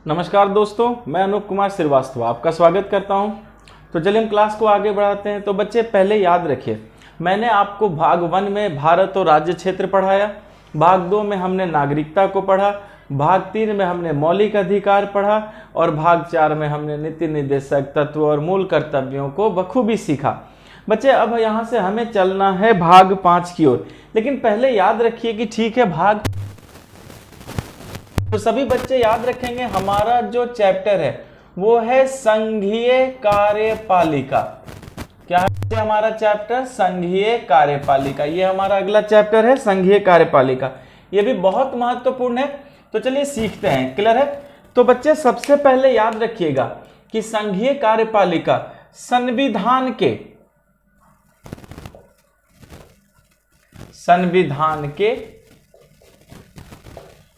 नमस्कार दोस्तों, मैं अनूप कुमार श्रीवास्तव आपका स्वागत करता हूं। तो चलिए हम क्लास को आगे बढ़ाते हैं। तो बच्चे पहले याद रखिए, मैंने आपको भाग 1 में भारत और राज्य क्षेत्र पढ़ाया, भाग 2 में हमने नागरिकता को पढ़ा, भाग 3 में हमने मौलिक अधिकार पढ़ा और भाग 4 में हमने नीति निर्देशक तत्व और मूल कर्तव्यों को बखूबी सीखा। बच्चे अब यहाँ से हमें चलना है भाग 5 की ओर, लेकिन पहले याद रखिए कि ठीक है भाग, तो सभी बच्चे याद रखेंगे हमारा जो चैप्टर है वो है संघीय कार्यपालिका। क्या है हमारा चैप्टर? संघीय कार्यपालिका। ये हमारा अगला चैप्टर है संघीय कार्यपालिका। ये भी बहुत महत्वपूर्ण है। तो चलिए सीखते हैं। क्लियर है? तो बच्चे सबसे पहले याद रखिएगा कि संघीय कार्यपालिका संविधान के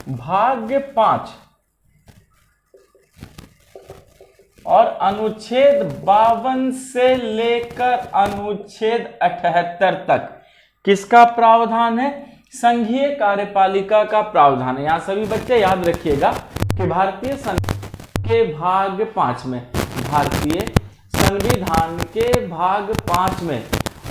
भाग 5 और अनुच्छेद 52 से लेकर अनुच्छेद 78 तक किसका प्रावधान है? संघीय कार्यपालिका का प्रावधान है। यहां सभी बच्चे याद रखिएगा कि भारतीय संविधान के भाग 5 में, भारतीय संविधान के भाग 5 में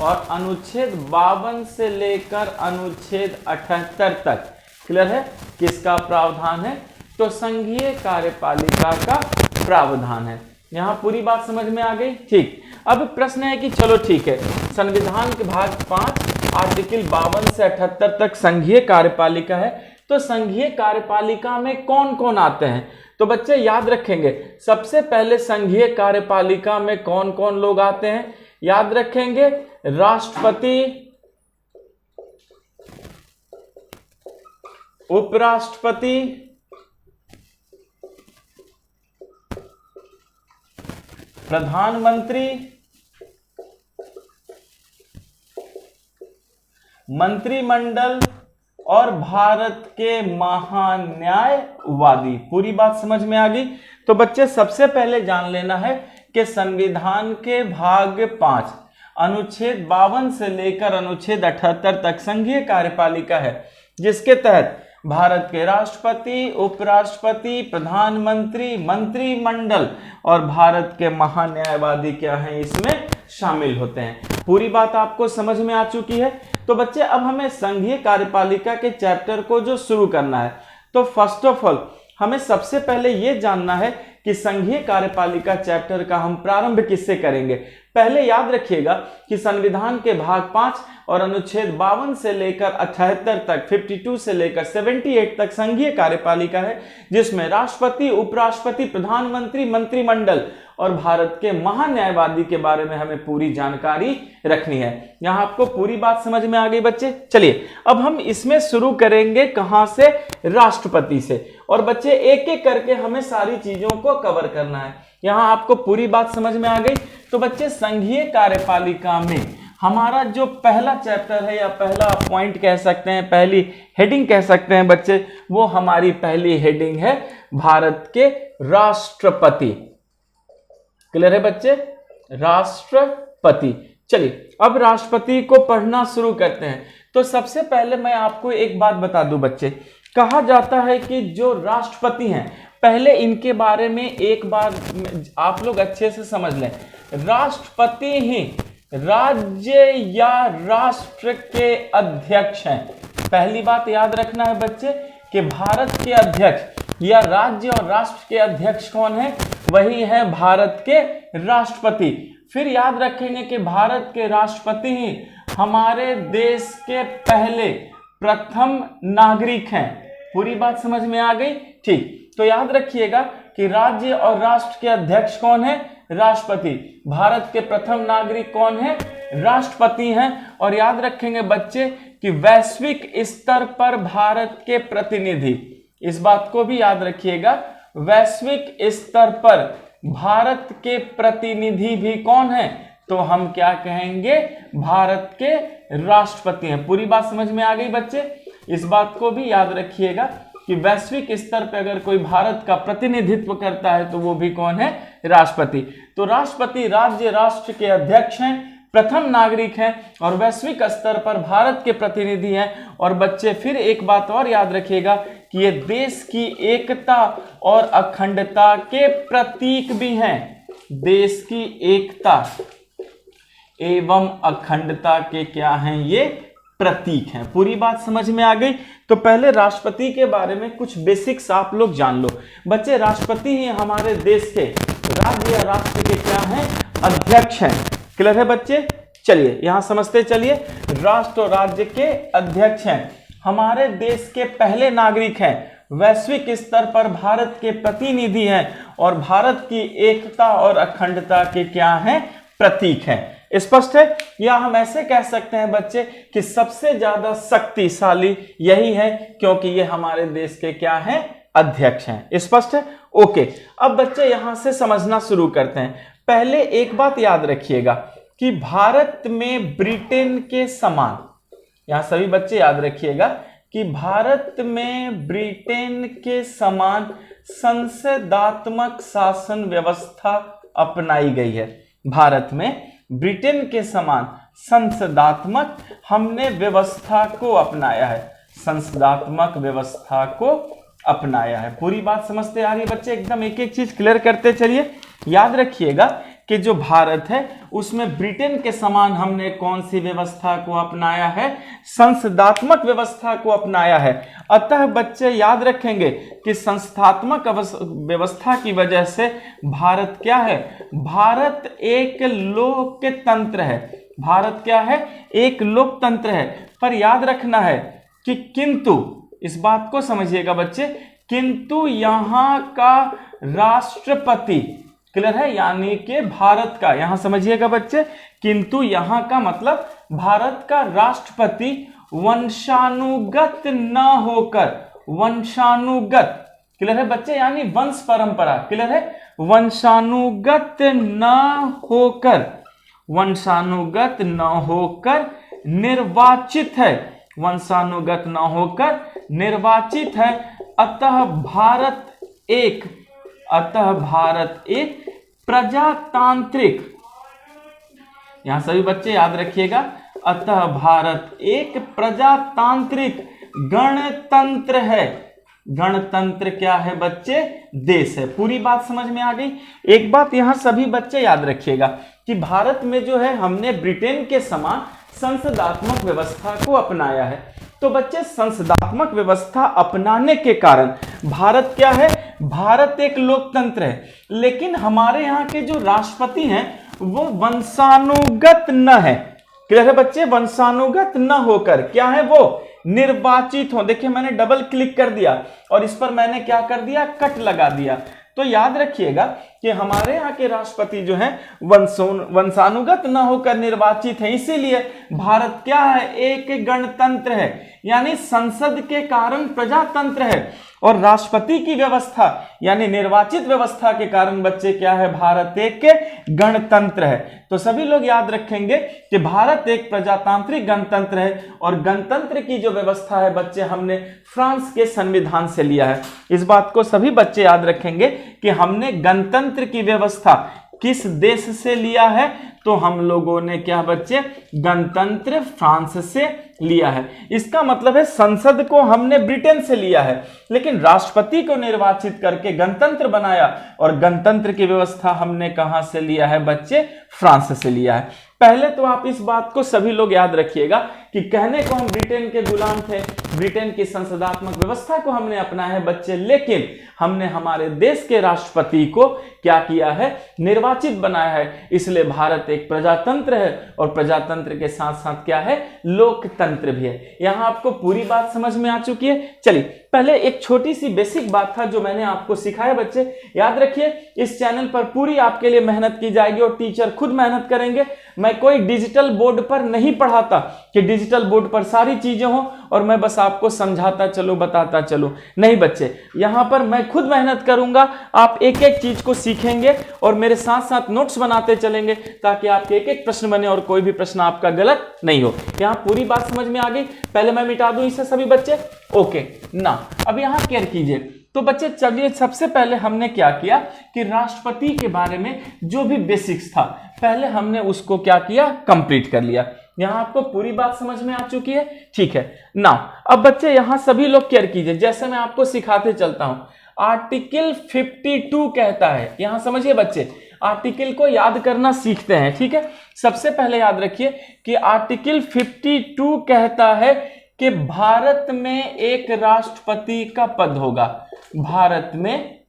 और अनुच्छेद 52 से लेकर अनुच्छेद 78 तक, क्लियर है, किसका प्रावधान है? तो संघीय कार्यपालिका का प्रावधान है। यहां पूरी बात समझ में आ गई? ठीक। अब प्रश्न है कि चलो ठीक है, संविधान के भाग 5 आर्टिकल 52 से 78 तक संघीय कार्यपालिका है, तो संघीय कार्यपालिका में कौन कौन आते हैं? तो बच्चे याद रखेंगे सबसे पहले संघीय कार्यपालिका में कौन कौन लोग आते हैं? याद रखेंगे राष्ट्रपति, उपराष्ट्रपति, प्रधानमंत्री, मंत्रिमंडल और भारत के महान्यायवादी। पूरी बात समझ में आ गई? तो बच्चे सबसे पहले जान लेना है कि संविधान के भाग 5 अनुच्छेद 52 से लेकर अनुच्छेद 78 तक संघीय कार्यपालिका है, जिसके तहत भारत के राष्ट्रपति, उपराष्ट्रपति, प्रधानमंत्री, मंत्रिमंडल और भारत के महान्यायवादी क्या हैं, इसमें शामिल होते हैं। पूरी बात आपको समझ में आ चुकी है? तो बच्चे अब हमें संघीय कार्यपालिका के चैप्टर को जो शुरू करना है, तो फर्स्ट ऑफ ऑल हमें सबसे पहले यह जानना है कि संघीय कार्यपालिका चैप्टर का हम प्रारंभ किससे करेंगे। पहले याद रखिएगा कि संविधान के भाग 5 और अनुच्छेद 52 से लेकर 78 तक, 52 से लेकर 78 तक संघीय कार्यपालिका है, जिसमें राष्ट्रपति, उपराष्ट्रपति, प्रधानमंत्री, मंत्रिमंडल और भारत के महान्यायवादी के बारे में हमें पूरी जानकारी रखनी है। यहां आपको पूरी बात समझ में आ गई बच्चे? चलिए अब हम इसमें शुरू करेंगे कहां से? राष्ट्रपति से। और बच्चे एक एक करके हमें सारी चीजों को कवर करना है। यहां आपको पूरी बात समझ में आ गई? तो बच्चे संघीय कार्यपालिका में हमारा जो पहला चैप्टर है या पहला पॉइंट कह सकते हैं, पहली हेडिंग कह सकते हैं बच्चे, वो हमारी पहली हेडिंग है भारत के राष्ट्रपति। क्लियर है बच्चे? राष्ट्रपति। चलिए अब राष्ट्रपति को पढ़ना शुरू करते हैं। तो सबसे पहले मैं आपको एक बात बता दूं बच्चे, कहा जाता है कि जो राष्ट्रपति हैं, पहले इनके बारे में एक बार आप लोग अच्छे से समझ लें। राष्ट्रपति ही राज्य या राष्ट्र के अध्यक्ष हैं। पहली बात याद रखना है बच्चे कि भारत के अध्यक्ष या राज्य और राष्ट्र के अध्यक्ष कौन है? वही है भारत के राष्ट्रपति। फिर याद रखेंगे कि भारत के राष्ट्रपति ही हमारे देश के पहले प्रथम नागरिक हैं। पूरी बात समझ में आ गई? ठीक। तो याद रखिएगा कि राज्य और राष्ट्र के अध्यक्ष कौन है? राष्ट्रपति। भारत के प्रथम नागरिक कौन है? राष्ट्रपति हैं। और याद रखेंगे बच्चे कि वैश्विक स्तर पर भारत के प्रतिनिधि, इस बात को भी याद रखिएगा, वैश्विक स्तर पर भारत के प्रतिनिधि भी कौन है? तो हम क्या कहेंगे? भारत के राष्ट्रपति हैं। पूरी बात समझ में आ गई बच्चे? इस बात को भी याद रखिएगा कि वैश्विक स्तर पर अगर कोई भारत का प्रतिनिधित्व करता है तो वो भी कौन है? राष्ट्रपति। तो राष्ट्रपति राज्य राष्ट्र के अध्यक्ष हैं, प्रथम नागरिक हैं और वैश्विक स्तर पर भारत के प्रतिनिधि हैं। और बच्चे फिर एक बात और याद रखिएगा कि ये देश की एकता और अखंडता के प्रतीक भी हैं। देश की एकता एवं अखंडता के क्या हैं? ये प्रतीक हैं। पूरी बात समझ में आ गई? तो पहले राष्ट्रपति के बारे में कुछ बेसिक्स आप लोग जान लो। बच्चे, राष्ट्रपति ही हमारे देश के राज्य या राष्ट्र के क्या हैं? अध्यक्ष हैं। क्लियर है बच्चे? चलिए यहां समझते चलिए। राष्ट्र और राज्य के अध्यक्ष हैं, हमारे देश के पहले नागरिक हैं, वैश्विक स्तर पर भारत के प्रतिनिधि हैं और भारत की एकता और अखंडता के क्या हैं? प्रतीक हैं। स्पष्ट है? या हम ऐसे कह सकते हैं बच्चे कि सबसे ज्यादा शक्तिशाली यही है, क्योंकि ये हमारे देश के क्या हैं? अध्यक्ष हैं। स्पष्ट है? ओके। अब बच्चे यहां से समझना शुरू करते हैं। पहले एक बात याद रखिएगा कि भारत में ब्रिटेन के समान, यहां सभी बच्चे याद रखिएगा कि भारत में ब्रिटेन के समान संसदात्मक शासन व्यवस्था अपनाई गई है। भारत में ब्रिटेन के समान संसदात्मक हमने व्यवस्था को अपनाया है, संसदात्मक व्यवस्था को अपनाया है। पूरी बात समझते आ रही है बच्चे? एकदम एक एक चीज क्लियर करते चलिए। याद रखिएगा कि जो भारत है उसमें ब्रिटेन के समान हमने कौन सी व्यवस्था को अपनाया है? संसदात्मक व्यवस्था को अपनाया है। अतः बच्चे याद रखेंगे कि संस्थात्मक व्यवस्था की वजह से भारत क्या है? भारत एक लोकतंत्र है। भारत क्या है? एक लोकतंत्र है। पर याद रखना है कि किंतु, इस बात को समझिएगा बच्चे, किंतु यहां का राष्ट्रपति, क्लियर है? यानी कि भारत का, यहां समझिएगा बच्चे, किंतु यहां का मतलब भारत का राष्ट्रपति वंशानुगत न होकर, वंशानुगत, क्लियर है बच्चे? यानी वंश परंपरा, क्लियर है? वंशानुगत न होकर, वंशानुगत न होकर निर्वाचित है, वंशानुगत न होकर निर्वाचित है। अतः भारत एक प्रजातांत्रिक, यहां सभी बच्चे याद रखिएगा, अतः भारत एक प्रजातांत्रिक गणतंत्र है। गणतंत्र क्या है बच्चे? देश है। पूरी बात समझ में आ गई? एक बात यहां सभी बच्चे याद रखिएगा कि भारत में जो है हमने ब्रिटेन के समान संसदात्मक व्यवस्था को अपनाया है। तो बच्चे, संसदात्मक व्यवस्था अपनाने के कारण भारत क्या है? भारत एक लोकतंत्र है। लेकिन हमारे यहाँ के जो राष्ट्रपति हैं वो वंशानुगत न है। क्लियर है बच्चे? वंशानुगत न होकर क्या है? वो निर्वाचित हो। देखिए मैंने डबल क्लिक कर दिया और इस पर मैंने क्या कर दिया? कट लगा दिया। तो याद रखिएगा कि हमारे यहाँ के राष्ट्रपति जो हैं वंशानुगत न होकर निर्वाचित है। इसीलिए भारत क्या है? एक गणतंत्र है, यानी संसद के कारण प्रजातंत्र है और राष्ट्रपति की व्यवस्था यानी निर्वाचित व्यवस्था के कारण बच्चे क्या है? भारत एक गणतंत्र है। तो सभी लोग याद रखेंगे कि भारत एक प्रजातांत्रिक गणतंत्र है और गणतंत्र की जो व्यवस्था है बच्चे हमने फ्रांस के संविधान से लिया है। इस बात को सभी बच्चे याद रखेंगे कि हमने गणतंत्र की व्यवस्था किस देश से लिया है? तो हम लोगों ने क्या बच्चे? गणतंत्र फ्रांस से लिया है। इसका मतलब है संसद को हमने ब्रिटेन से लिया है, लेकिन राष्ट्रपति को निर्वाचित करके गणतंत्र बनाया और गणतंत्र की व्यवस्था हमने कहां से लिया है बच्चे? फ्रांस से लिया है। पहले तो आप इस बात को सभी लोग याद रखिएगा कि कहने को हम ब्रिटेन के गुलाम थे, ब्रिटेन की संसदात्मक व्यवस्था को हमने अपनाया है बच्चे, लेकिन हमने हमारे देश के राष्ट्रपति को क्या किया है? निर्वाचित बनाया है। इसलिए भारत एक प्रजातंत्र है और प्रजातंत्र के साथ साथ क्या है? लोकतंत्र भी है। यहां आपको पूरी बात समझ में आ चुकी है? चलिए पहले एक छोटी सी बेसिक बात था जो मैंने आपको सिखाया बच्चे, याद रखिए। इस चैनल पर पूरी आपके लिए मेहनत की जाएगी और टीचर खुद मेहनत करेंगे। मैं कोई डिजिटल बोर्ड पर नहीं पढ़ाता कि डिजिटल बोर्ड पर सारी चीजें हो और मैं बस आपको समझाता चलो, बताता चलो। नहीं बच्चे, यहां पर मैं खुद मेहनत करूंगा, आप एक एक चीज को सीखेंगे और मेरे साथ साथ नोट्स बनाते चलेंगे ताकि आपके एक एक प्रश्न बने और कोई भी प्रश्न आपका गलत नहीं हो। यहां पूरी बात समझ में आ गई? पहले मैं मिटा दूं इसे सभी बच्चे? ओके ना, अब यहां केयर कीजिए। तो बच्चे चलिए सबसे पहले हमने क्या किया कि राष्ट्रपति के बारे में जो भी बेसिक्स था पहले हमने उसको क्या किया? कंप्लीट कर लिया। यहाँ आपको पूरी बात समझ में आ चुकी है? ठीक है ना। अब बच्चे यहाँ सभी लोग केयर कीजिए, जैसे मैं आपको सिखाते चलता हूं। आर्टिकल 52 कहता है, यहां समझिए बच्चे, आर्टिकल को याद करना सीखते हैं, ठीक है। सबसे पहले याद रखिए कि आर्टिकल 52 कहता है कि भारत में एक राष्ट्रपति का पद होगा। भारत में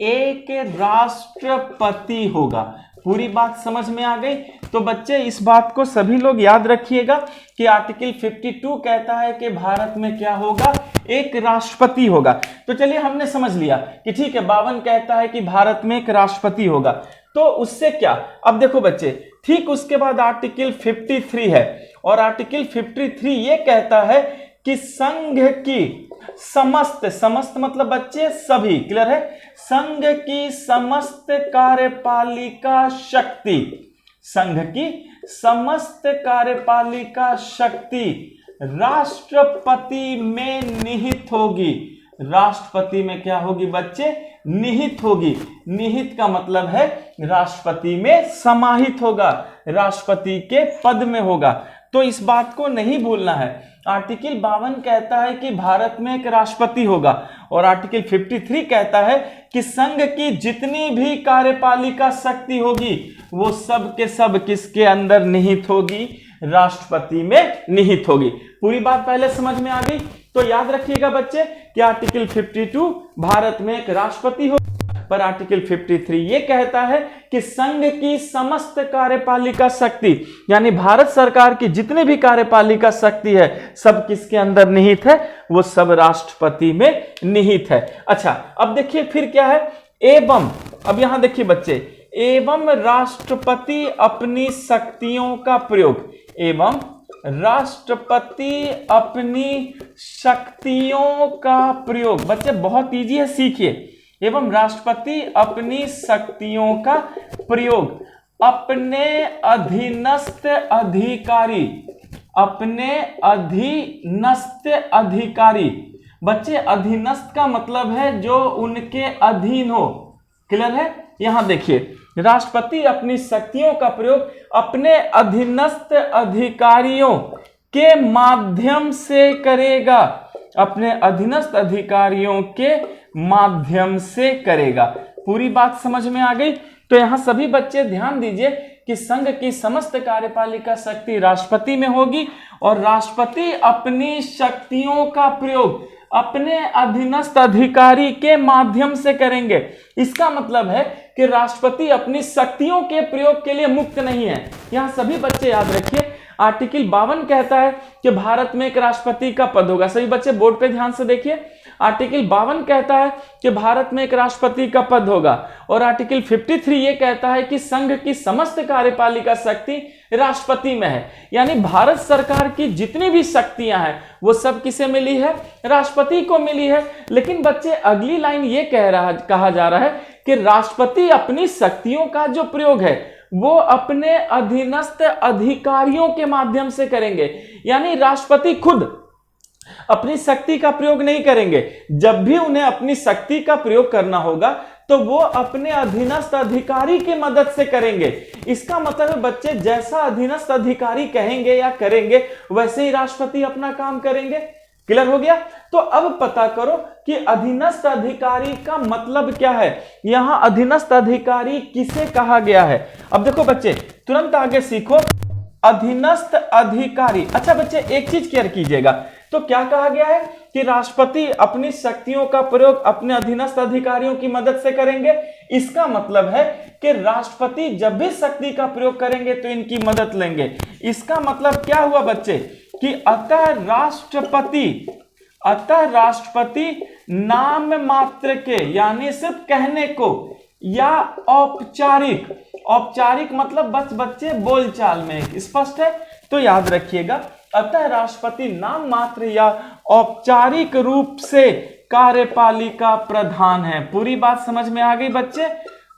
एक राष्ट्रपति होगा। पूरी बात समझ में आ गई? तो बच्चे इस बात को सभी लोग याद रखिएगा कि आर्टिकल 52 कहता है कि भारत में क्या होगा, एक राष्ट्रपति होगा। तो चलिए हमने समझ लिया कि ठीक है, 52 कहता है कि भारत में एक राष्ट्रपति होगा। तो उससे क्या, अब देखो बच्चे, ठीक उसके बाद आर्टिकल 53 है, और आर्टिकल 53 ये कहता है कि संघ की समस्त मतलब बच्चे सभी, क्लियर है, संघ की समस्त कार्यपालिका शक्ति, संघ की समस्त कार्यपालिका शक्ति राष्ट्रपति में निहित होगी। राष्ट्रपति में क्या होगी बच्चे? निहित होगी। निहित का मतलब है राष्ट्रपति में समाहित होगा, राष्ट्रपति के पद में होगा। तो इस बात को नहीं भूलना है। आर्टिकल 52 कहता है कि भारत में एक राष्ट्रपति होगा, और आर्टिकल 53 कहता है कि संघ की जितनी भी कार्यपालिका शक्ति होगी वो सब के सब किसके अंदर निहित होगी? राष्ट्रपति में निहित होगी। पूरी बात पहले समझ में आ गई? तो याद रखिएगा बच्चे कि आर्टिकल 52 भारत में एक राष्ट्रपति हो, पर आर्टिकल 53 ये कहता है कि संघ की समस्त कार्यपालिका शक्ति, यानी भारत सरकार की जितनी भी कार्यपालिका शक्ति है, सब किसके अंदर निहित है? वो सब राष्ट्रपति में निहित है। अच्छा, अब देखिए फिर क्या है, एवं, अब यहां देखिए बच्चे, एवं राष्ट्रपति अपनी शक्तियों का प्रयोग, एवं राष्ट्रपति अपनी शक्तियों का प्रयोग, बच्चे बहुत इजी है, सीखिए। एवं राष्ट्रपति अपनी शक्तियों का प्रयोग अपने अधीनस्थ अधिकारी, अपने अधीनस्थ अधिकारी, बच्चे अधीनस्थ का मतलब है जो उनके अधीन हो, क्लियर है? यहां देखिए, राष्ट्रपति अपनी शक्तियों का प्रयोग अपने अधीनस्थ अधिकारियों के माध्यम से करेगा, अपने अधीनस्थ अधिकारियों के माध्यम से करेगा। पूरी बात समझ में आ गई? तो यहां सभी बच्चे ध्यान दीजिए कि संघ की समस्त कार्यपालिका शक्ति राष्ट्रपति में होगी, और राष्ट्रपति अपनी शक्तियों का प्रयोग अपने अधीनस्थ अधिकारी के माध्यम से करेंगे। इसका मतलब है कि राष्ट्रपति अपनी शक्तियों के प्रयोग के लिए मुक्त नहीं है। यहां सभी बच्चे याद रखिए, आर्टिकल 52 कहता है कि भारत में एक राष्ट्रपति का पद होगा। सभी बच्चे बोर्ड पे ध्यान से देखिए, आर्टिकल 52 कहता है कि भारत में एक राष्ट्रपति का पद होगा, और आर्टिकल 53 ये कहता है कि संघ की समस्त कार्यपालिका शक्ति राष्ट्रपति में है। यानी भारत सरकार की जितनी भी शक्तियां हैं वो सब किसे मिली है? राष्ट्रपति को मिली है। लेकिन बच्चे अगली लाइन ये कहा जा रहा है कि राष्ट्रपति अपनी शक्तियों का जो प्रयोग है वो अपने अधीनस्थ अधिकारियों के माध्यम से करेंगे। यानी राष्ट्रपति खुद अपनी शक्ति का प्रयोग नहीं करेंगे। जब भी उन्हें अपनी शक्ति का प्रयोग करना होगा तो वो अपने अधीनस्थ अधिकारी की मदद से करेंगे। इसका मतलब है बच्चे, जैसा अधीनस्थ अधिकारी कहेंगे या करेंगे वैसे ही राष्ट्रपति अपना काम करेंगे। क्लियर हो गया? तो अब पता करो कि अधीनस्थ अधिकारी का मतलब क्या है। यहां अधीनस्थ अधिकारी किसे कहा गया है? अब देखो बच्चे, तुरंत आगे सीखो, अधीनस्थ अधिकारी। अच्छा बच्चे, एक चीज क्लियर कीजिएगा, तो क्या कहा गया है कि राष्ट्रपति अपनी शक्तियों का प्रयोग अपने अधीनस्थ अधिकारियों की मदद से करेंगे। इसका मतलब है कि राष्ट्रपति जब भी शक्ति का प्रयोग करेंगे तो इनकी मदद लेंगे। इसका मतलब क्या हुआ बच्चे कि अतः राष्ट्रपति नाम मात्र के, यानी सिर्फ कहने को, या औपचारिक मतलब बच्चे बोलचाल में, स्पष्ट है? तो याद रखिएगा, अतः राष्ट्रपति नाम मात्र या औपचारिक रूप से कार्यपालिका प्रधान है। पूरी बात समझ में आ गई बच्चे?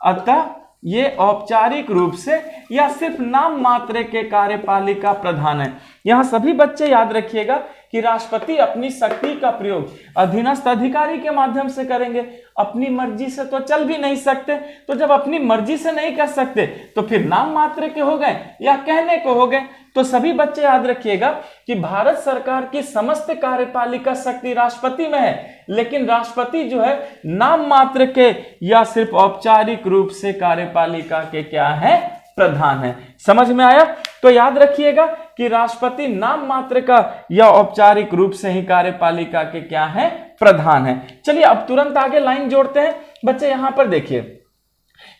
अतः ये औपचारिक रूप से या सिर्फ नाम मात्र के कार्यपालिका प्रधान है। यहां सभी बच्चे याद रखिएगा कि राष्ट्रपति अपनी शक्ति का प्रयोग अधीनस्थ अधिकारी के माध्यम से करेंगे। अपनी मर्जी से तो चल भी नहीं सकते, तो जब अपनी मर्जी से नहीं कर सकते तो फिर नाम मात्र के हो गए या कहने को हो गए। तो सभी बच्चे याद रखिएगा कि भारत सरकार की समस्त कार्यपालिका शक्ति राष्ट्रपति में है, लेकिन राष्ट्रपति जो है नाम मात्र के या सिर्फ औपचारिक रूप से कार्यपालिका के क्या है, प्रधान है। समझ में आया? तो याद रखिएगा कि राष्ट्रपति नाम मात्र का या औपचारिक रूप से ही कार्यपालिका के क्या है, प्रधान है। चलिए अब तुरंत आगे लाइन जोड़ते हैं बच्चे। यहां पर देखिए,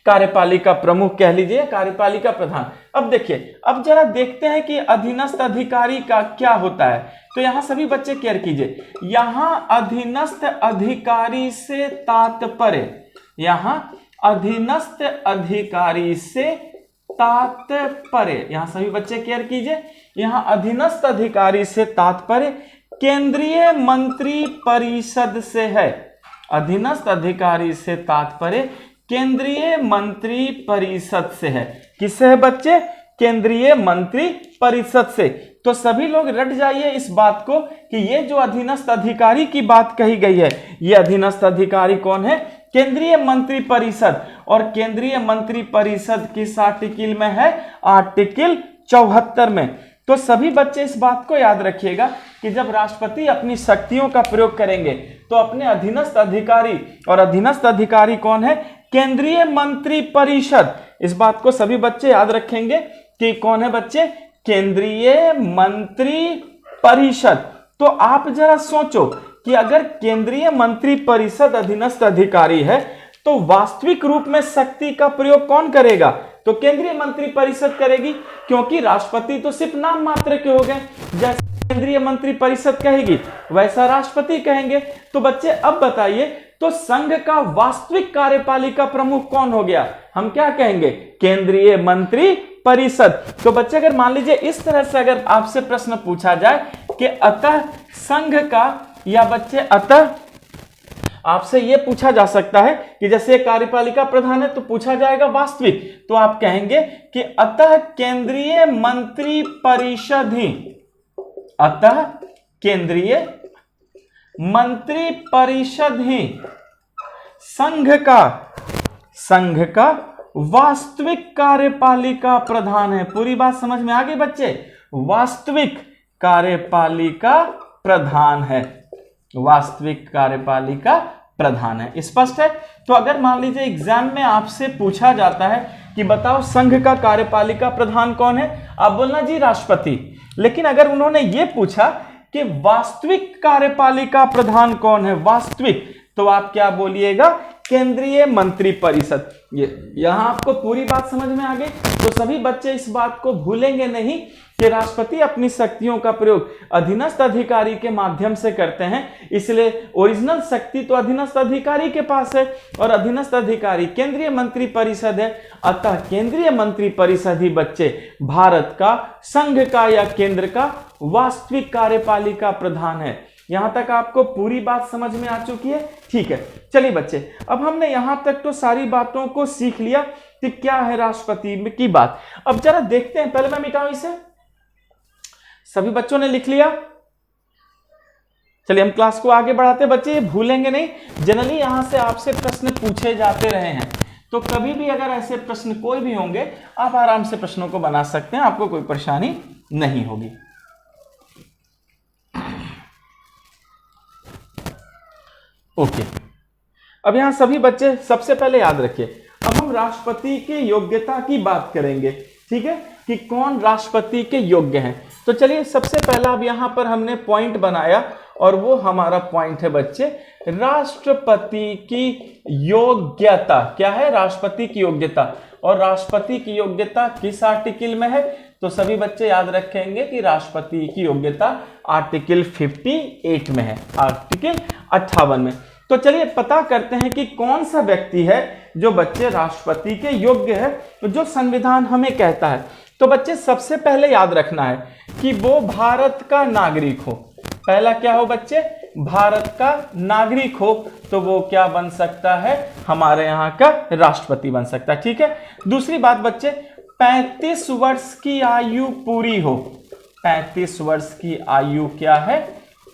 कार्यपालिका प्रमुख कह लीजिए, कार्यपालिका प्रधान। अब देखिए, अब जरा देखते हैं कि अधीनस्थ अधिकारी का क्या होता है। तो यहां सभी बच्चे केयर कीजिए, यहां अधीनस्थ अधिकारी से तात्पर्य, यहां अधीनस्थ अधिकारी से तात्पर्य, यहां सभी बच्चे केयर कीजिए, यहां अधीनस्थ अधिकारी से तात्पर्य केंद्रीय मंत्री परिषद से है। अधीनस्थ अधिकारी से तात्पर्य केंद्रीय मंत्री परिषद से है। किससे है बच्चे? केंद्रीय मंत्री परिषद से। तो सभी लोग रट जाइए इस बात को कि ये जो अधीनस्थ अधिकारी की बात कही गई है, ये अधीनस्थ अधिकारी कौन है? केंद्रीय मंत्री परिषद। और केंद्रीय मंत्री परिषद किस आर्टिकल में है? आर्टिकल 74 में। तो सभी बच्चे इस बात को याद रखिएगा कि जब राष्ट्रपति अपनी शक्तियों का प्रयोग करेंगे तो अपने अधीनस्थ अधिकारी, और अधीनस्थ अधिकारी कौन है? केंद्रीय मंत्री परिषद। इस बात को सभी बच्चे याद रखेंगे कि कौन है बच्चे? केंद्रीय मंत्री परिषद। तो आप जरा सोचो कि अगर केंद्रीय मंत्री परिषद अधीनस्थ अधिकारी है तो वास्तविक रूप में शक्ति का प्रयोग कौन करेगा? तो केंद्रीय मंत्री परिषद करेगी, क्योंकि राष्ट्रपति तो सिर्फ नाम मात्र के हो गए। जैसे केंद्रीय मंत्री परिषद कहेगी वैसा राष्ट्रपति कहेंगे। तो बच्चे अब बताइए, तो संघ का वास्तविक कार्यपालिका प्रमुख कौन हो गया? हम क्या कहेंगे? केंद्रीय मंत्री परिषद। तो बच्चे अगर मान लीजिए इस तरह से अगर आपसे प्रश्न पूछा जाए कि अतः संघ का, या बच्चे अतः आपसे यह पूछा जा सकता है कि जैसे कार्यपालिका प्रधान है तो पूछा जाएगा वास्तविक, तो आप कहेंगे कि अतः केंद्रीय मंत्री परिषद ही, अतः केंद्रीय मंत्री परिषद ही संघ का वास्तविक कार्यपालिका प्रधान है। पूरी बात समझ में आ गई बच्चे? वास्तविक कार्यपालिका प्रधान है, वास्तविक कार्यपालिका प्रधान है। स्पष्ट है? तो अगर मान लीजिए एग्जाम में आपसे पूछा जाता है कि बताओ संघ का कार्यपालिका प्रधान कौन है, आप बोलना जी राष्ट्रपति। लेकिन अगर उन्होंने ये पूछा कि वास्तविक कार्यपालिका प्रधान कौन है, वास्तविक, तो आप क्या बोलिएगा? केंद्रीय मंत्री परिषद। ये यहां आपको पूरी बात समझ में आ गई। तो सभी बच्चे इस बात को भूलेंगे नहीं कि राष्ट्रपति अपनी शक्तियों का प्रयोग अधीनस्थ अधिकारी के माध्यम से करते हैं, इसलिए ओरिजिनल शक्ति तो अधीनस्थ अधिकारी के पास है और अधीनस्थ अधिकारी केंद्रीय मंत्री परिषद है। अतः केंद्रीय मंत्री परिषद ही बच्चे भारत का, संघ का या केंद्र का वास्तविक कार्यपालिका प्रधान है। यहां तक आपको पूरी बात समझ में आ चुकी है? ठीक है, चलिए बच्चे, अब हमने यहां तक तो सारी बातों को सीख लिया कि क्या है राष्ट्रपति की बात। अब जरा देखते हैं, पहले मैं मिटाऊं इसे। सभी बच्चों ने लिख लिया? चलिए हम क्लास को आगे बढ़ाते हैं बच्चे, ये भूलेंगे नहीं। जनरली यहां से आपसे प्रश्न पूछे जाते रहे हैं, तो कभी भी अगर ऐसे प्रश्न कोई भी होंगे आप आराम से प्रश्नों को बना सकते हैं, आपको कोई परेशानी नहीं होगी। ओके, अब यहां सभी बच्चे सबसे पहले याद रखिए, अब हम राष्ट्रपति के योग्यता की बात करेंगे, ठीक है, कि कौन राष्ट्रपति के योग्य हैं। तो चलिए सबसे पहला अब यहां पर हमने पॉइंट बनाया और वो हमारा पॉइंट है बच्चे राष्ट्रपति की योग्यता। क्या है? राष्ट्रपति की योग्यता। और राष्ट्रपति की योग्यता किस आर्टिकल में है? तो सभी बच्चे याद रखेंगे कि राष्ट्रपति की योग्यता आर्टिकल 58 में है, आर्टिकल 58 में। तो चलिए पता करते हैं कि कौन सा व्यक्ति है जो बच्चे राष्ट्रपति के योग्य है, जो संविधान हमें कहता है। तो बच्चे सबसे पहले याद रखना है कि वो भारत का नागरिक हो। पहला क्या हो बच्चे? भारत का नागरिक हो, तो वो क्या बन सकता है? हमारे यहाँ का राष्ट्रपति बन सकता है, ठीक है। दूसरी बात बच्चे, 35 वर्ष की आयु पूरी हो। 35 वर्ष की आयु क्या है?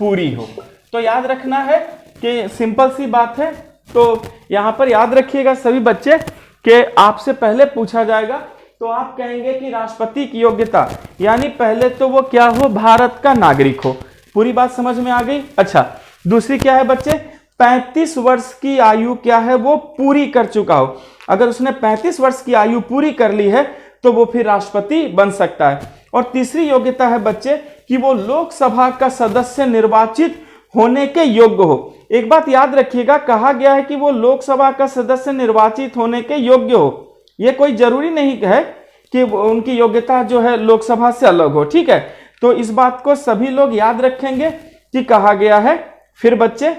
पूरी हो। तो याद रखना है कि सिंपल सी बात है। तो यहां पर याद रखिएगा सभी बच्चे कि आपसे पहले पूछा जाएगा तो आप कहेंगे कि राष्ट्रपति की योग्यता, यानी पहले तो वो क्या हो, भारत का नागरिक हो। पूरी बात समझ में आ गई। अच्छा, दूसरी क्या है बच्चे, 35 वर्ष की आयु क्या है, वो पूरी कर चुका हो। अगर उसने 35 वर्ष की आयु पूरी कर ली है तो वो फिर राष्ट्रपति बन सकता है। और तीसरी योग्यता है बच्चे कि वो लोकसभा का सदस्य निर्वाचित होने के योग्य हो। एक बात याद रखिएगा, कहा गया है कि वो लोकसभा का सदस्य निर्वाचित होने के योग्य हो। ये कोई जरूरी नहीं है कि उनकी योग्यता जो है लोकसभा से अलग हो, ठीक है। तो इस बात को सभी लोग याद रखेंगे कि कहा गया है। फिर बच्चे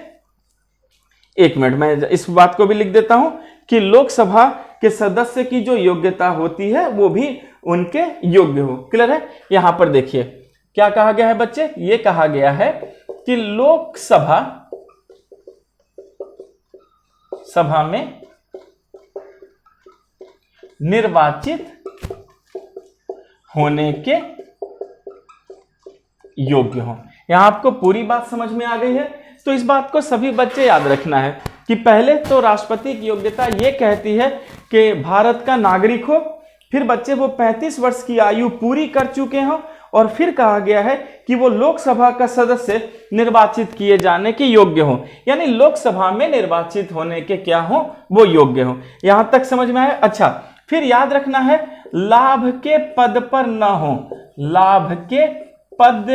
एक मिनट, मैं इस बात को भी लिख देता हूं कि लोकसभा के सदस्य की जो योग्यता होती है वो भी उनके योग्य हो। क्लियर है। यहां पर देखिए क्या कहा गया है बच्चे, ये कहा गया है कि लोकसभा में निर्वाचित होने के योग्य हो। यहां आपको पूरी बात समझ में आ गई है। तो इस बात को सभी बच्चे याद रखना है कि पहले तो राष्ट्रपति की योग्यता यह कहती है कि भारत का नागरिक हो, फिर बच्चे वो 35 वर्ष की आयु पूरी कर चुके हों, और फिर कहा गया है कि वो लोकसभा का सदस्य निर्वाचित किए जाने के योग्य हो, यानी लोकसभा में निर्वाचित होने के क्या हो, वो योग्य हो। यहां तक समझ में आया। अच्छा, फिर याद रखना है लाभ के पद पर न हो, लाभ के पद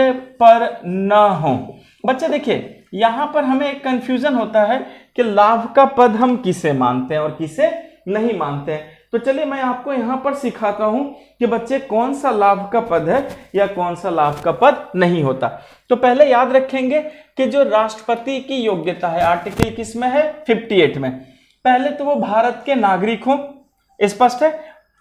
पर न हो। बच्चे देखिए यहां पर हमें एक कंफ्यूजन होता है कि लाभ का पद हम किसे मानते हैं और किसे नहीं मानते हैं। तो चलिए मैं आपको यहां पर सिखाता हूं कि बच्चे कौन सा लाभ का पद है या कौन सा लाभ का पद नहीं होता। तो पहले याद रखेंगे कि जो राष्ट्रपति की योग्यता है आर्टिकल किसमें है, 58 में। पहले तो वो भारत के नागरिक हो, स्पष्ट है,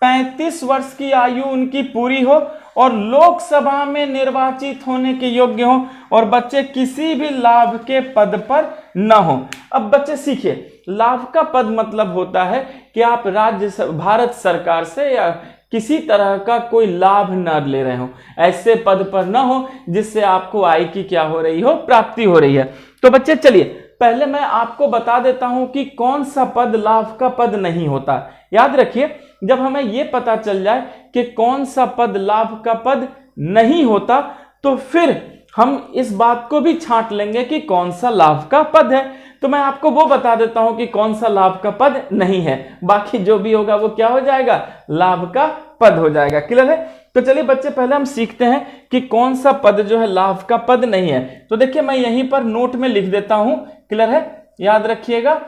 35 वर्ष की आयु उनकी पूरी हो और लोकसभा में निर्वाचित होने के योग्य हो, और बच्चे किसी भी लाभ के पद पर न हो। अब बच्चे सीखिए, लाभ का पद मतलब होता है कि आप भारत सरकार से या किसी तरह का कोई लाभ न ले रहे हो, ऐसे पद पर न हो जिससे आपको आय की क्या हो रही हो, प्राप्ति हो रही है। तो बच्चे चलिए पहले मैं आपको बता देता हूं कि कौन सा पद लाभ का पद नहीं होता। याद रखिए, जब हमें यह पता चल जाए कि कौन सा पद लाभ का पद नहीं होता तो फिर हम इस बात को भी छांट लेंगे कि कौन सा लाभ का पद है। तो मैं आपको वो बता देता हूं कि कौन सा लाभ का पद नहीं है, बाकी जो भी होगा वो क्या हो जाएगा, लाभ का पद हो जाएगा। क्लियर है। तो चलिए बच्चे पहले हम सीखते हैं कि कौन सा पद जो है लाभ का पद नहीं है। तो देखिए मैं यहीं पर नोट में लिख देता हूं। क्लियर है, याद रखिएगा,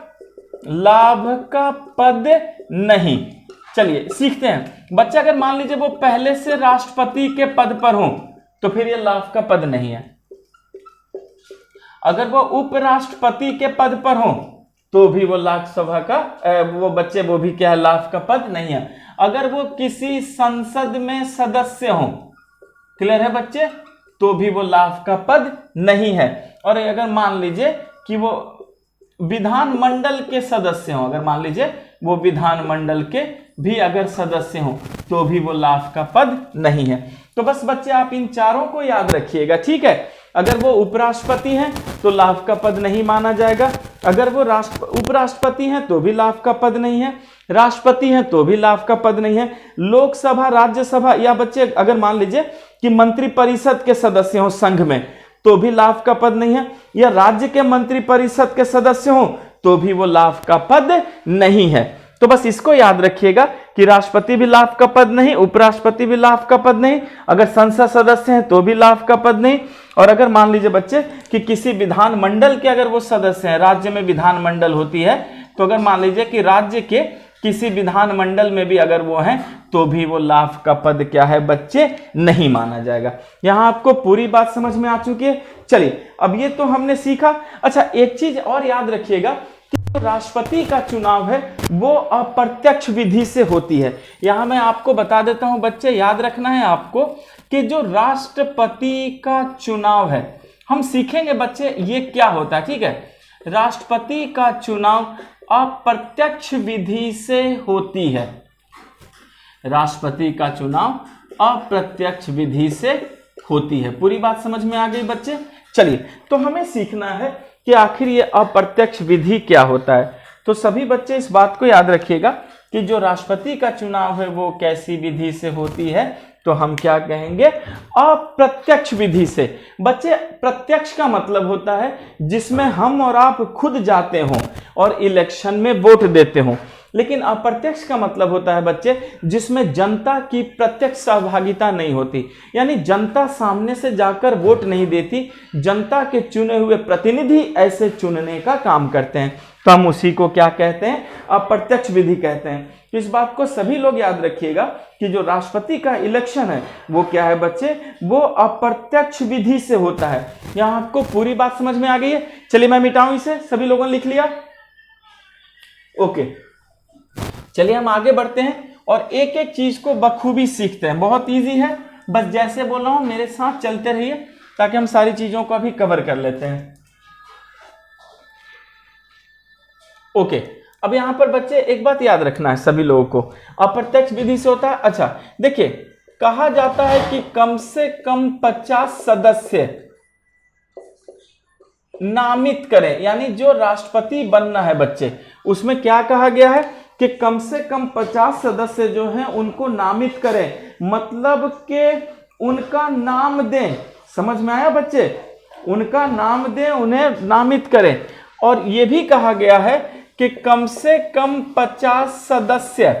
लाभ का पद नहीं। चलिए सीखते हैं। बच्चा अगर मान लीजिए वो पहले से राष्ट्रपति के पद पर हो तो फिर ये लाभ का पद नहीं है। अगर वो उपराष्ट्रपति के पद पर हो तो भी वो लोकसभा का वो बच्चे वो भी क्या है, लाभ का पद नहीं है। अगर वो किसी संसद में सदस्य हो, क्लियर है बच्चे, तो भी वो लाभ का पद नहीं है। और अगर मान लीजिए कि वो विधानमंडल के सदस्य हो, अगर मान लीजिए वो विधानमंडल के भी अगर सदस्य हो तो भी वो लाभ का पद नहीं है। तो बस बच्चे आप इन चारों को याद रखिएगा, ठीक है। अगर वो उपराष्ट्रपति हैं तो लाभ का पद नहीं माना जाएगा, अगर वो उपराष्ट्रपति हैं तो भी लाभ का पद नहीं है, राष्ट्रपति हैं तो भी लाभ का पद नहीं है, लोकसभा राज्यसभा या बच्चे अगर मान लीजिए कि मंत्रिपरिषद के सदस्य हो संघ में तो भी लाभ का पद नहीं है, या राज्य के मंत्रिपरिषद के सदस्य हो तो भी वो लाभ का पद नहीं है। तो बस इसको याद रखिएगा कि राष्ट्रपति भी लाभ का पद नहीं, उपराष्ट्रपति भी लाभ का पद नहीं, अगर संसद सदस्य हैं तो भी लाभ का पद नहीं, और अगर मान लीजिए बच्चे कि किसी विधानमंडल के अगर वो सदस्य हैं, राज्य में विधानमंडल होती है, तो अगर मान लीजिए कि राज्य के किसी विधानमंडल में भी अगर वो हैं तो भी वो लाभ का पद क्या है बच्चे, नहीं माना जाएगा। यहां आपको पूरी बात समझ में आ चुकी है। चलिए अब ये तो हमने सीखा। अच्छा एक चीज और याद रखिएगा कि जो राष्ट्रपति का चुनाव है वो अप्रत्यक्ष विधि से होती है। यहां मैं आपको बता देता हूं बच्चे, याद रखना है आपको कि जो राष्ट्रपति का चुनाव है, हम सीखेंगे बच्चे ये क्या होता है, ठीक है। राष्ट्रपति का चुनाव अप्रत्यक्ष विधि से होती है, राष्ट्रपति का चुनाव अप्रत्यक्ष विधि से होती है। पूरी बात समझ में आ गई बच्चे। चलिए, तो हमें सीखना है कि आखिर ये अप्रत्यक्ष विधि क्या होता है। तो सभी बच्चे इस बात को याद रखिएगा कि जो राष्ट्रपति का चुनाव है वो कैसी विधि से होती है, तो हम क्या कहेंगे, अप्रत्यक्ष विधि से। बच्चे, प्रत्यक्ष का मतलब होता है जिसमें हम और आप खुद जाते हों और इलेक्शन में वोट देते हों, लेकिन अप्रत्यक्ष का मतलब होता है बच्चे जिसमें जनता की प्रत्यक्ष सहभागिता नहीं होती, यानी जनता सामने से जाकर वोट नहीं देती, जनता के चुने हुए प्रतिनिधि ऐसे चुनने का काम करते हैं, तो हम उसी को क्या कहते हैं, अप्रत्यक्ष विधि कहते हैं। तो इस बात को सभी लोग याद रखिएगा कि जो राष्ट्रपति का इलेक्शन है वो क्या है बच्चे, वो अप्रत्यक्ष विधि से होता है। यहां आपको पूरी बात समझ में आ गई है। चलिए मैं मिटाऊं इसे, सभी लोगों ने लिख लिया, ओके। चलिए हम आगे बढ़ते हैं और एक एक चीज को बखूबी सीखते हैं। बहुत इजी है, बस जैसे बोल रहा हूं मेरे साथ चलते रहिए ताकि हम सारी चीजों को अभी कवर कर लेते हैं। ओके, अब यहां पर बच्चे एक बात याद रखना है सभी लोगों को, अप्रत्यक्ष विधि से होता है। अच्छा देखिए, कहा जाता है कि कम से कम 50 सदस्य नामित करें, यानी जो राष्ट्रपति बनना है बच्चे, उसमें क्या कहा गया है कि कम से कम 50 सदस्य जो हैं उनको नामित करें, मतलब कि उनका नाम दें। समझ में आया बच्चे, उनका नाम दें, उन्हें नामित करें। और यह भी कहा गया है कि कम से कम 50 सदस्य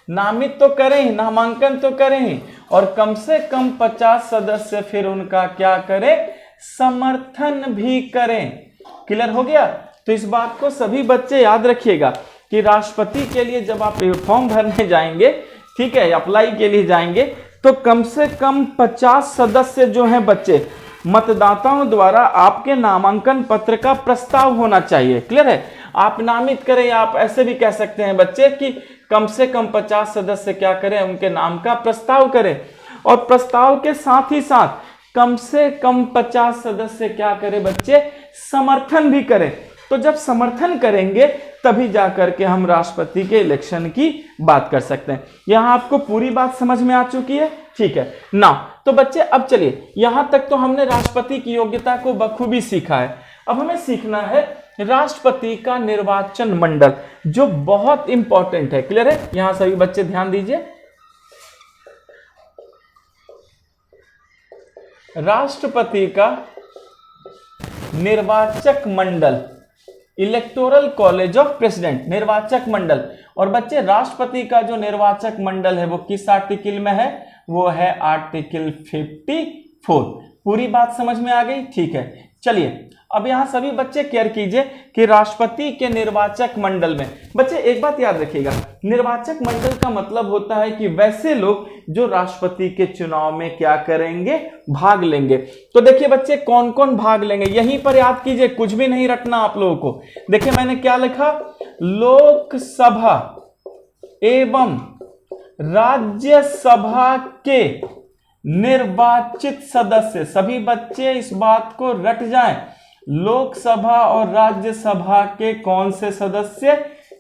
नामित तो करें ही, नामांकन तो करें ही, और कम से कम 50 सदस्य फिर उनका क्या करें, समर्थन भी करें। क्लियर हो गया? तो इस बात को सभी बच्चे याद रखिएगा कि राष्ट्रपति के लिए जब आप फॉर्म भरने जाएंगे, ठीक है, अप्लाई के लिए जाएंगे, तो कम से कम 50 सदस्य जो हैं बच्चे, मतदाताओं द्वारा आपके नामांकन पत्र का प्रस्ताव होना चाहिए। क्लियर है? आप नामित करें, आप ऐसे भी कह सकते हैं बच्चे कि कम से कम 50 सदस्य क्या करें, उनके नाम का प्रस्ताव करें, और प्रस्ताव के साथ ही साथ कम से कम 50 सदस्य क्या करें बच्चे, समर्थन भी करें। तो जब समर्थन करेंगे तभी जाकर के हम राष्ट्रपति के इलेक्शन की बात कर सकते हैं। यहां आपको पूरी बात समझ में आ चुकी है? ठीक है ना। तो बच्चे अब चलिए, यहां तक तो हमने राष्ट्रपति की योग्यता को बखूबी सीखा है। अब हमें सीखना है राष्ट्रपति का निर्वाचन मंडल, जो बहुत इंपॉर्टेंट है। क्लियर है? यहां सभी बच्चे ध्यान दीजिए। राष्ट्रपति का निर्वाचक मंडल, इलेक्टोरल कॉलेज ऑफ प्रेसिडेंट, निर्वाचक मंडल। और बच्चे, राष्ट्रपति का जो निर्वाचक मंडल है वो किस आर्टिकल में है? वो है आर्टिकल 54। पूरी बात समझ में आ गई? ठीक है। चलिए अब यहां सभी बच्चे केयर कीजिए कि राष्ट्रपति के निर्वाचक मंडल में, बच्चे एक बात याद रखिएगा, निर्वाचक मंडल का मतलब होता है कि वैसे लोग जो राष्ट्रपति के चुनाव में क्या करेंगे, भाग लेंगे। तो देखिए बच्चे, कौन कौन भाग लेंगे, यहीं पर याद कीजिए, कुछ भी नहीं रटना आप लोगों को। देखिए मैंने क्या लिखा, लोकसभा एवं राज्यसभा के निर्वाचित सदस्य। सभी बच्चे इस बात को रट जाएं, लोकसभा और राज्यसभा के कौन से सदस्य,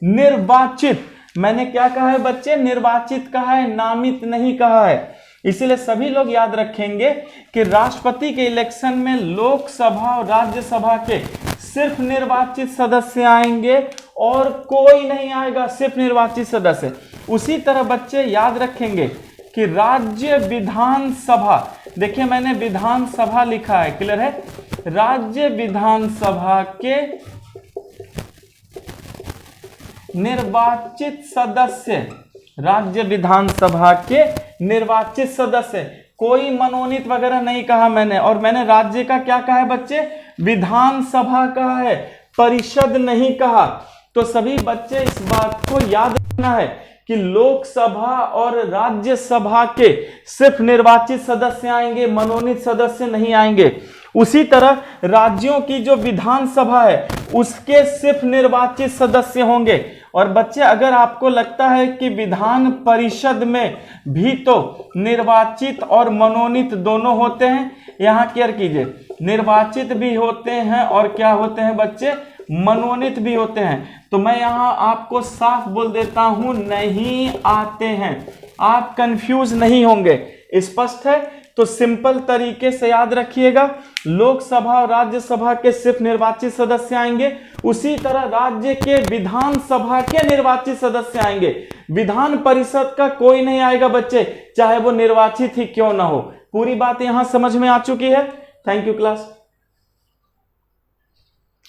निर्वाचित। मैंने क्या कहा है बच्चे, निर्वाचित कहा है, नामित नहीं कहा है। इसीलिए सभी लोग याद रखेंगे कि राष्ट्रपति के इलेक्शन में लोकसभा और राज्यसभा के सिर्फ निर्वाचित सदस्य आएंगे और कोई नहीं आएगा, सिर्फ निर्वाचित सदस्य। उसी तरह बच्चे याद रखेंगे कि राज्य विधानसभा, देखिए मैंने विधानसभा लिखा है, क्लियर है, राज्य विधानसभा के निर्वाचित सदस्य, राज्य विधानसभा के निर्वाचित सदस्य, कोई मनोनीत वगैरह नहीं कहा मैंने। और मैंने राज्य का क्या कहा है बच्चे, विधानसभा कहा है, परिषद नहीं कहा। तो सभी बच्चे इस बात को याद रखना है कि लोकसभा और राज्यसभा के सिर्फ निर्वाचित सदस्य आएंगे, मनोनीत सदस्य नहीं आएंगे। उसी तरह राज्यों की जो विधानसभा है उसके सिर्फ निर्वाचित सदस्य होंगे। और बच्चे, अगर आपको लगता है कि विधान परिषद में भी तो निर्वाचित और मनोनीत दोनों होते हैं, यहां केयर कीजिए, निर्वाचित भी होते हैं और क्या होते हैं बच्चे, मनोनीत भी होते हैं। तो मैं यहां आपको साफ बोल देता हूं, नहीं आते हैं। आप कंफ्यूज नहीं होंगे। स्पष्ट है तो सिंपल तरीके से याद रखिएगा, लोकसभा और राज्यसभा के सिर्फ निर्वाचित सदस्य आएंगे, उसी तरह राज्य के विधानसभा के निर्वाचित सदस्य आएंगे, विधान परिषद का कोई नहीं आएगा बच्चे, चाहे वो निर्वाचित ही क्यों ना हो। पूरी बात यहां समझ में आ चुकी है। Thank you class.